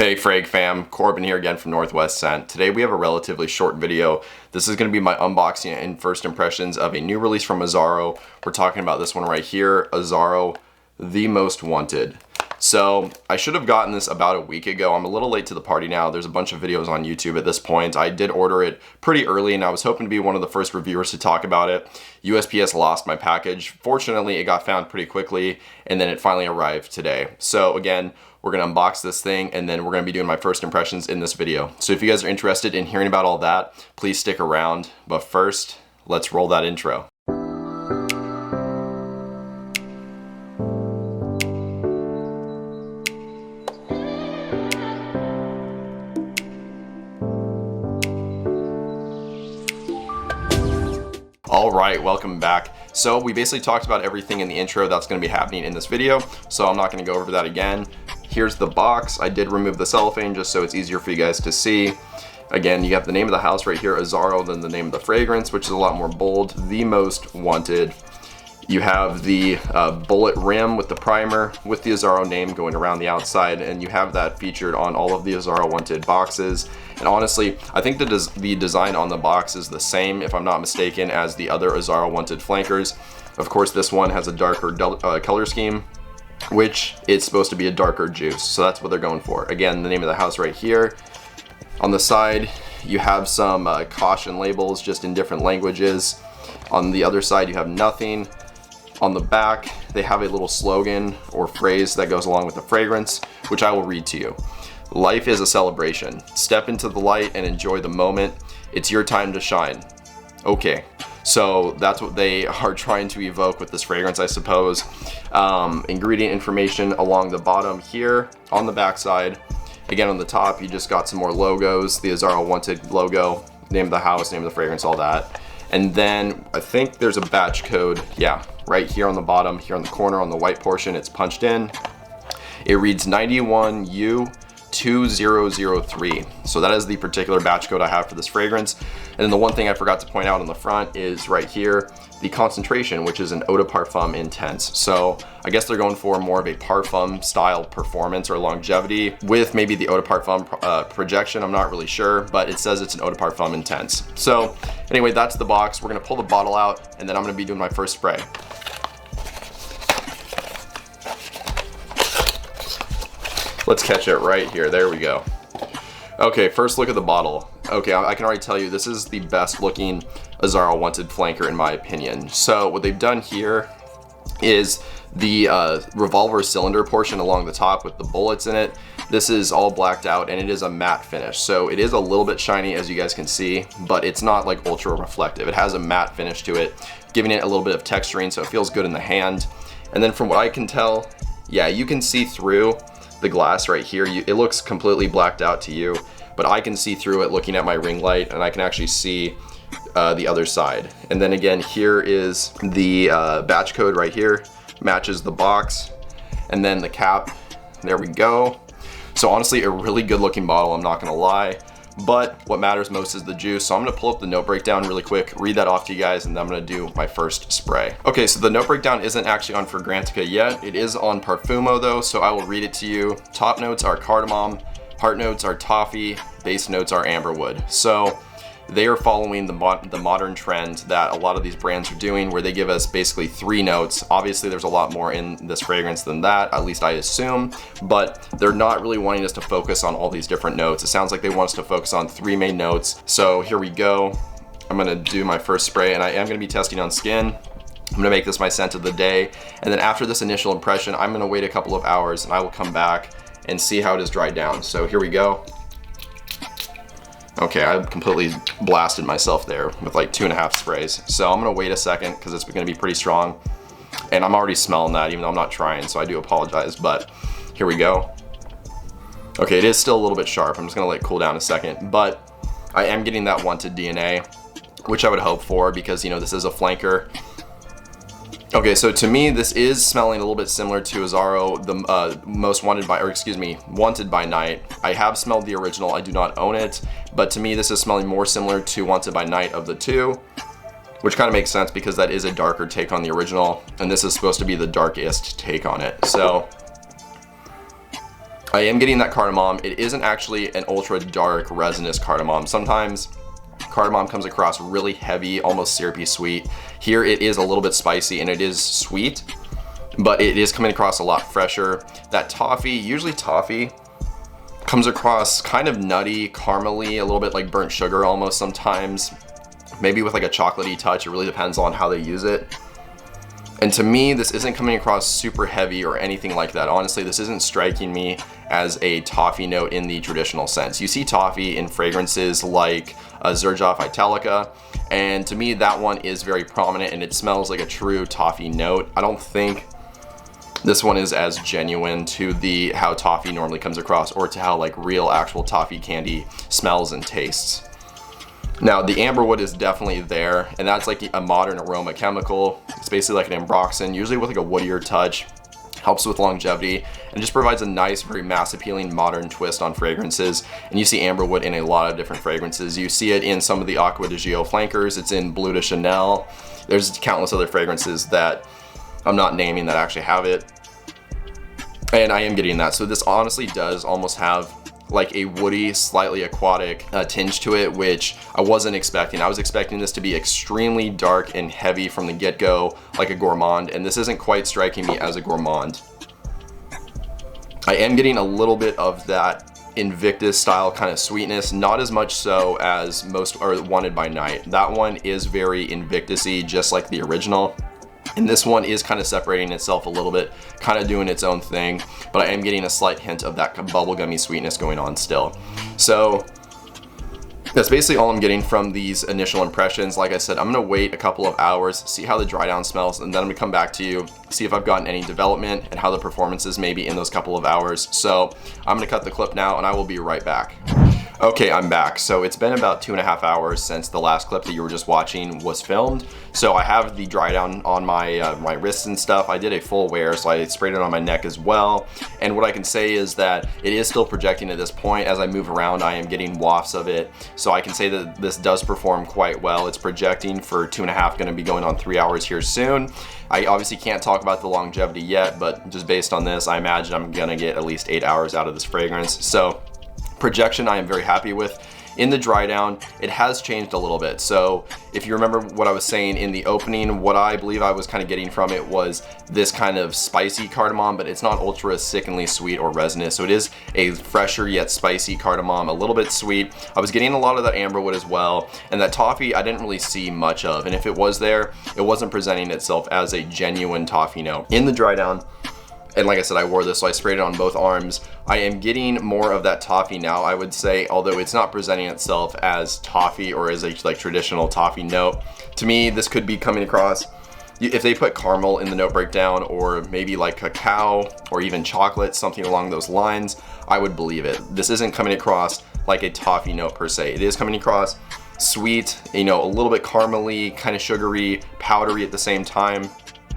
Hey Frag fam, Corbin here again from Northwest Scent. Today we have a relatively short video. This is going to be my unboxing and first impressions of a new release from Azzaro. We're talking about this one right here, Azzaro, the most wanted. So I should have gotten this about a week ago. I'm a little late to the party now. There's a bunch of videos on YouTube at this point. I did order it pretty early and I was hoping to be one of the first reviewers to talk about it. USPS lost my package. Fortunately, it got found pretty quickly and then it finally arrived today. So again, we're gonna unbox this thing and then we're gonna be doing my first impressions in this video. So if you guys are interested in hearing about all that, please stick around. But first, let's roll that intro. All right, welcome back. So we basically talked about everything in the intro that's going to be happening in this video, so I'm not going to go over that again. Here's the box. I did remove the cellophane just so it's easier for you guys to see. Again, you have the name of the house right here, Azzaro, then the name of the fragrance, which is a lot more bold, the most wanted. You have the bullet rim with the primer with the Azzaro name going around the outside, and you have that featured on all of the Azzaro wanted boxes. And honestly, I think the design on the box is the same, if I'm not mistaken, as the other Azzaro wanted flankers. Of course, this one has a darker color scheme, which is supposed to be a darker juice, so that's what they're going for. Again, the name of the house right here. On the side, you have some caution labels just in different languages. On the other side, you have nothing. On the back, they have a little slogan or phrase that goes along with the fragrance, which I will read to you. Life is a celebration. Step into the light and enjoy the moment. It's your time to shine. Okay, so that's what they are trying to evoke with this fragrance, I suppose. Ingredient information along the bottom here. On the back side, again on the top, you just got some more logos. The Azzaro wanted logo, name of the house, name of the fragrance, all that. And then I think there's a batch code, yeah, right here on the bottom, here on the corner on the white portion, it's punched in. It reads 91U2003. So that is the particular batch code I have for this fragrance. And then the one thing I forgot to point out on the front is right here, the concentration, which is an eau de parfum intense. So I guess they're going for more of a parfum style performance or longevity with maybe the eau de parfum projection. I'm not really sure, but it says it's an eau de parfum intense. So anyway, that's the box. We're gonna pull the bottle out and then I'm gonna be doing my first spray. Let's catch it right here. There we go. Okay, first look at the bottle. Okay, I can already tell you this is the best looking Azzaro wanted flanker in my opinion. So what they've done here is the revolver cylinder portion along the top with the bullets in it. This is all blacked out and it is a matte finish. So it is a little bit shiny as you guys can see, but it's not like ultra reflective. It has a matte finish to it, giving it a little bit of texturing so it feels good in the hand. And then from what I can tell, yeah, you can see through the glass right here. It looks completely blacked out to you, but I can see through it looking at my ring light and I can actually see the other side. And then again, here is the batch code right here, matches the box, and then the cap, there we go. So honestly, a really good looking bottle, I'm not gonna lie, but what matters most is the juice. So I'm gonna pull up the note breakdown really quick, read that off to you guys, and then I'm gonna do my first spray. Okay, so the note breakdown isn't actually on Fragrantica yet. It is on Parfumo though, so I will read it to you. Top notes are cardamom, heart notes are toffee, base notes are amberwood. So they are following the modern trend that a lot of these brands are doing, where they give us basically 3 notes. Obviously there's a lot more in this fragrance than that, at least I assume, but they're not really wanting us to focus on all these different notes. It sounds like they want us to focus on 3 main notes. So here we go. I'm gonna do my first spray and I am gonna be testing on skin. I'm gonna make this my scent of the day. And then after this initial impression, I'm gonna wait a couple of hours and I will come back and see how it has dried down. So here we go. Okay, I completely blasted myself there with like 2.5 sprays. So I'm gonna wait a second because it's gonna be pretty strong. And I'm already smelling that even though I'm not trying, so I do apologize, but here we go. Okay, it is still a little bit sharp. I'm just gonna let it cool down a second, but I am getting that wanted DNA, which I would hope for because, you know, this is a flanker. Okay, so to me, this is smelling a little bit similar to Azzaro, the most wanted by, or excuse me, wanted by night. I have smelled the original, I do not own it, but to me, this is smelling more similar to wanted by night of the two, which kind of makes sense because that is a darker take on the original, and this is supposed to be the darkest take on it. So I am getting that cardamom. It isn't actually an ultra dark resinous cardamom. Sometimes cardamom comes across really heavy, almost syrupy sweet. Here it is a little bit spicy and it is sweet, but it is coming across a lot fresher. That toffee, usually toffee comes across kind of nutty, caramely, a little bit like burnt sugar almost sometimes, maybe with like a chocolatey touch. It really depends on how they use it. And to me, this isn't coming across super heavy or anything like that. Honestly, this isn't striking me as a toffee note in the traditional sense. You see toffee in fragrances like xerjoff Italica, and to me that one is very prominent and it smells like a true toffee note. I don't think this one is as genuine to the how toffee normally comes across, or to how like real actual toffee candy smells and tastes. Now the amberwood is definitely there, and that's like a modern aroma chemical. It's basically like an ambroxan, usually with like a woodier touch. Helps with longevity and just provides a nice, very mass appealing modern twist on fragrances. And you see amberwood in a lot of different fragrances. You see it in some of the Acqua di Gio flankers. It's in Bleu de Chanel. There's countless other fragrances that I'm not naming that actually have it. And I am getting that. So this honestly does almost have like a woody, slightly aquatic tinge to it, which I wasn't expecting. I was expecting this to be extremely dark and heavy from the get-go, like a gourmand, and this isn't quite striking me as a gourmand. I am getting a little bit of that Invictus style kind of sweetness, not as much so as most are Wanted by Night. That one is very Invictus-y, just like the original. And this one is kind of separating itself a little bit, kind of doing its own thing, but I am getting a slight hint of that bubblegummy sweetness going on still. So that's basically all I'm getting from these initial impressions. Like I said, I'm gonna wait a couple of hours, see how the dry down smells, and then I'm gonna come back to you, see if I've gotten any development and how the performance is maybe in those couple of hours. So I'm gonna cut the clip now and I will be right back. Okay, I'm back. So it's been about 2.5 hours since the last clip that you were just watching was filmed. So I have the dry down on my my wrists and stuff. I did a full wear, so I sprayed it on my neck as well. And what I can say is that it is still projecting at this point. As I move around, I am getting wafts of it. So I can say that this does perform quite well. It's projecting for 2.5, gonna be going on 3 hours here soon. I obviously can't talk about the longevity yet, but just based on this, I imagine I'm gonna get at least 8 hours out of this fragrance. So projection I am very happy with. In the dry down, it has changed a little bit. So if you remember what I was saying in the opening, what I believe I was kind of getting from it was this kind of spicy cardamom, but it's not ultra sickeningly sweet or resinous. So it is a fresher yet spicy cardamom, a little bit sweet. I was getting a lot of that amberwood as well, and that toffee I didn't really see much of. And if it was there, it wasn't presenting itself as a genuine toffee note. In the dry down, and like I said, I wore this, so I sprayed it on both arms. I am getting more of that toffee now, I would say, although it's not presenting itself as toffee or as a like traditional toffee note. To me, this could be coming across, if they put caramel in the note breakdown, or maybe like cacao or even chocolate, something along those lines, I would believe it. This isn't coming across like a toffee note per se. It is coming across sweet, you know, a little bit caramely, kind of sugary, powdery at the same time.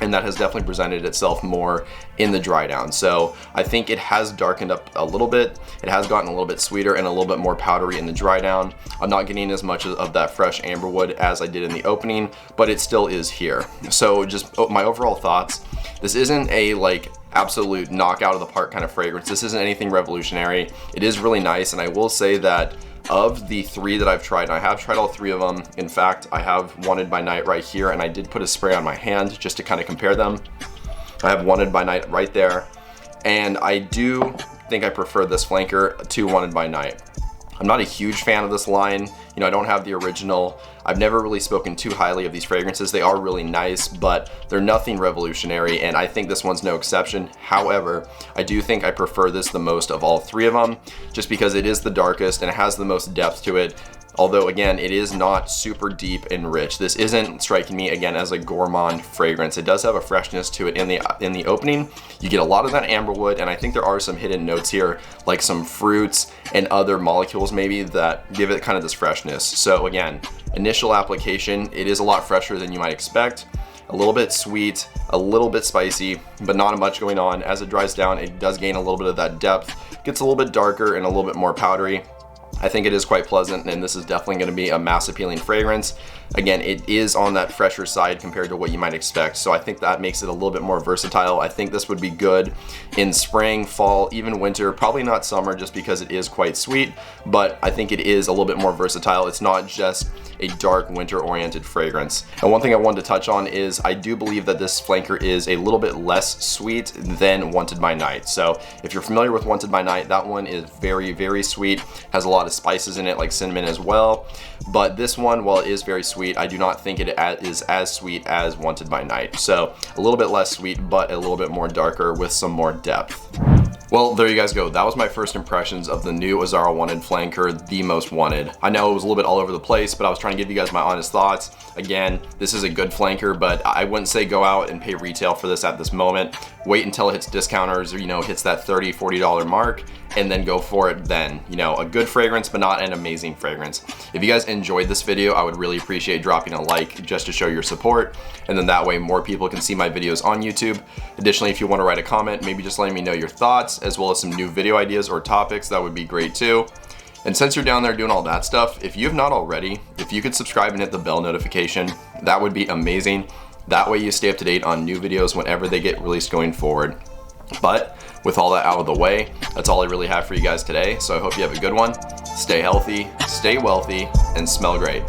And that has definitely presented itself more in the dry down. So I think it has darkened up a little bit. It has gotten a little bit sweeter and a little bit more powdery in the dry down. I'm not getting as much of that fresh amberwood as I did in the opening, but it still is here. So just my overall thoughts, this isn't a like absolute knockout of the park kind of fragrance. This isn't anything revolutionary. It is really nice, and I will say that of the 3 that I've tried, and I have tried all 3 of them. In fact, I have Wanted by Night right here, and I did put a spray on my hand just to kind of compare them. I have Wanted by Night right there, and I do think I prefer this flanker to Wanted by Night. I'm not a huge fan of this line. You know, I don't have the original. I've never really spoken too highly of these fragrances. They are really nice, but they're nothing revolutionary, and I think this one's no exception. However, I do think I prefer this the most of all 3 of them, just because it is the darkest and it has the most depth to it. Although again, it is not super deep and rich. This isn't striking me again as a gourmand fragrance. It does have a freshness to it in the opening. You get a lot of that amberwood, and I think there are some hidden notes here, like some fruits and other molecules maybe that give it kind of this freshness. So again, initial application, it is a lot fresher than you might expect. A little bit sweet, a little bit spicy, but not much going on. As it dries down, it does gain a little bit of that depth, gets a little bit darker and a little bit more powdery. I think it is quite pleasant, and this is definitely going to be a mass appealing fragrance. Again, it is on that fresher side compared to what you might expect, so I think that makes it a little bit more versatile. I think this would be good in spring, fall, even winter, probably not summer just because it is quite sweet, but I think it is a little bit more versatile. It's not just a dark winter oriented fragrance. And one thing I wanted to touch on is I do believe that this flanker is a little bit less sweet than Wanted by Night. So if you're familiar with Wanted by Night, that one is very, very sweet, has a lot of spices in it like cinnamon as well. But this one, while it is very sweet, I do not think it is as sweet as Wanted by Night. So a little bit less sweet, but a little bit more darker with some more depth. Well, there you guys go. That was my first impressions of the new Azzaro Wanted Flanker, the most wanted. I know it was a little bit all over the place, but I was trying to give you guys my honest thoughts. Again, this is a good flanker, but I wouldn't say go out and pay retail for this at this moment. Wait until it hits discounters or, hits that $30, $40 mark, and then go for it then. A good fragrance, but not an amazing fragrance. If you guys enjoyed this video, I would really appreciate dropping a like just to show your support, and then that way more people can see my videos on YouTube. Additionally, if you want to write a comment, maybe just letting me know your thoughts, as well as some new video ideas or topics, that would be great too. And since you're down there doing all that stuff, if you have not already, if you could subscribe and hit the bell notification, that would be amazing. That way you stay up to date on new videos whenever they get released going forward. But with all that out of the way, that's all I really have for you guys today. So I hope you have a good one. Stay healthy, stay wealthy, and smell great.